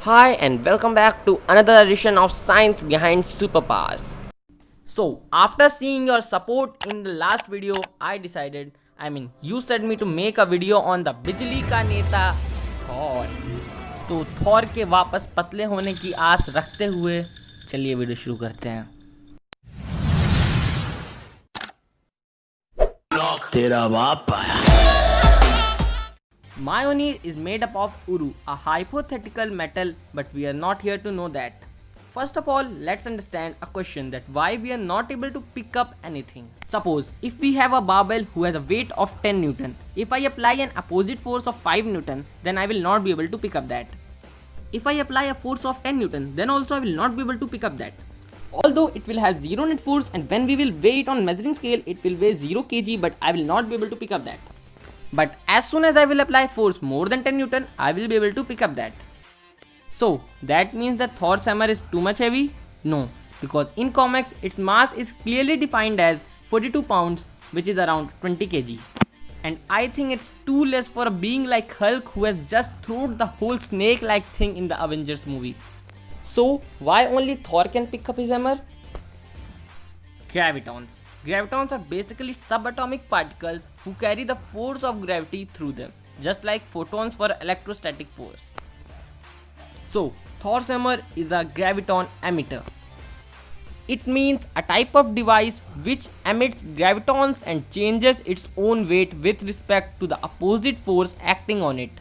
Hi and welcome back to another edition of Science Behind Superpowers. So, after seeing your support in the last video, you said me to make a video on the बिजली का नेता Thor. तो Thor के वापस पतले होने की आस रखते हुए चलिए वीडियो शुरू करते हैं. तेरा बाप आया. Mjolnir is made up of Uru, a hypothetical metal, but we are not here to know that. First of all, let's understand a question that why we are not able to pick up anything. Suppose if we have a barbell who has a weight of 10 Newton, if I apply an opposite force of 5 Newton, then I will not be able to pick up that. If I apply a force of 10 Newton, then also I will not be able to pick up that. Although it will have zero net force, and when we will weigh it on measuring scale, it will weigh 0 kg, but I will not be able to pick up that. But as soon as I will apply force more than 10 Newton, I will be able to pick up that. So that means that Thor's hammer is too much heavy? No, because in comics its mass is clearly defined as 42 pounds, which is around 20 kg. And I think it's too less for a being like Hulk who has just thrown the whole snake-like thing in the Avengers movie. So why only Thor can pick up his hammer? Gravitons. Gravitons are basically subatomic particles who carry the force of gravity through them, just like photons for electrostatic force. So, Thor's hammer is a graviton emitter. It means a type of device which emits gravitons and changes its own weight with respect to the opposite force acting on it.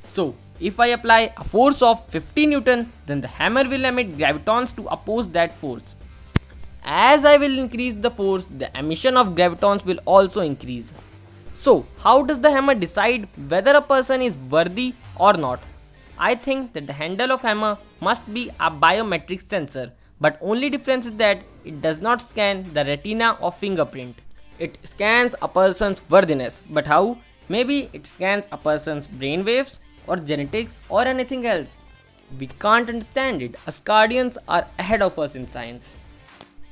So, if I apply a force of 50 Newton, then the hammer will emit gravitons to oppose that force. As I will increase the force, the emission of gravitons will also increase. So, how does the hammer decide whether a person is worthy or not? I think that the handle of hammer must be a biometric sensor, but only difference is that it does not scan the retina or fingerprint. It scans a person's worthiness, but how? Maybe it scans a person's brain waves or genetics or anything else. We can't understand it, as Guardians are ahead of us in science.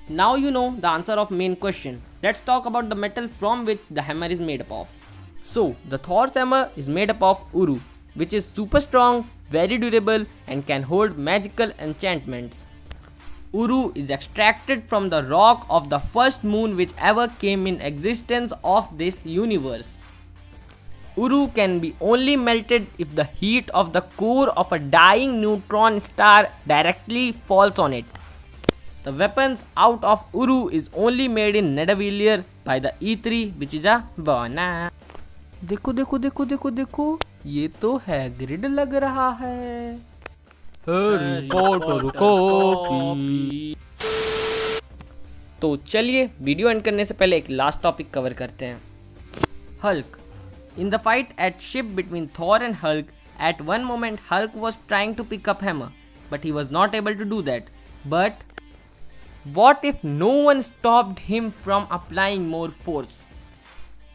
Now you know the answer of main question. Let's talk about the metal from which the hammer is made up of. So, the Thor's hammer is made up of Uru, which is super strong, very durable and can hold magical enchantments. Uru is extracted from the rock of the first moon which ever came in existence of this universe. Uru can be only melted if the heat of the core of a dying neutron star directly falls on it. The weapons out of Uru is only made in Nidavellir by the E3, which is a Bona. देखो देखो देखो देखो देखो, ये तो Hagrid लग रहा है. Harry Potter coffee. तो चलिए वीडियो एंड करने से पहले एक लास्ट टॉपिक कवर करते हैं. Hulk. In the fight at ship between Thor and Hulk, at one moment Hulk was trying to pick up hammer, but he was not able to do that. But what if no one stopped him from applying more force?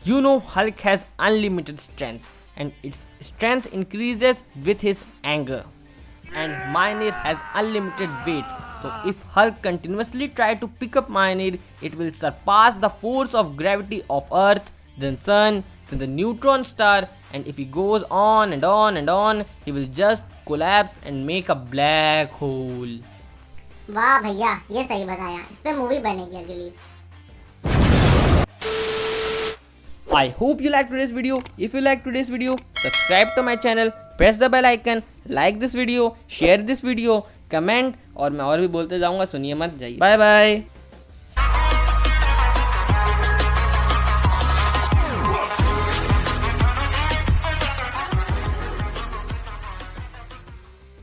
You know Hulk has unlimited strength and its strength increases with his anger. And Mjolnir has unlimited weight. So if Hulk continuously try to pick up Mjolnir, it will surpass the force of gravity of Earth, then Sun, then the neutron star, and if he goes on and on and on, he will just collapse and make a black hole. वाह भैया, ये सही बताया. इस पे movie बनेगी अगली. I hope you liked today's video. If you liked today's video, subscribe to my channel, press the bell icon, like this video, share this video, comment और मैं और भी बोलते जाऊंगा, सुनिए मत जाइए. Bye bye.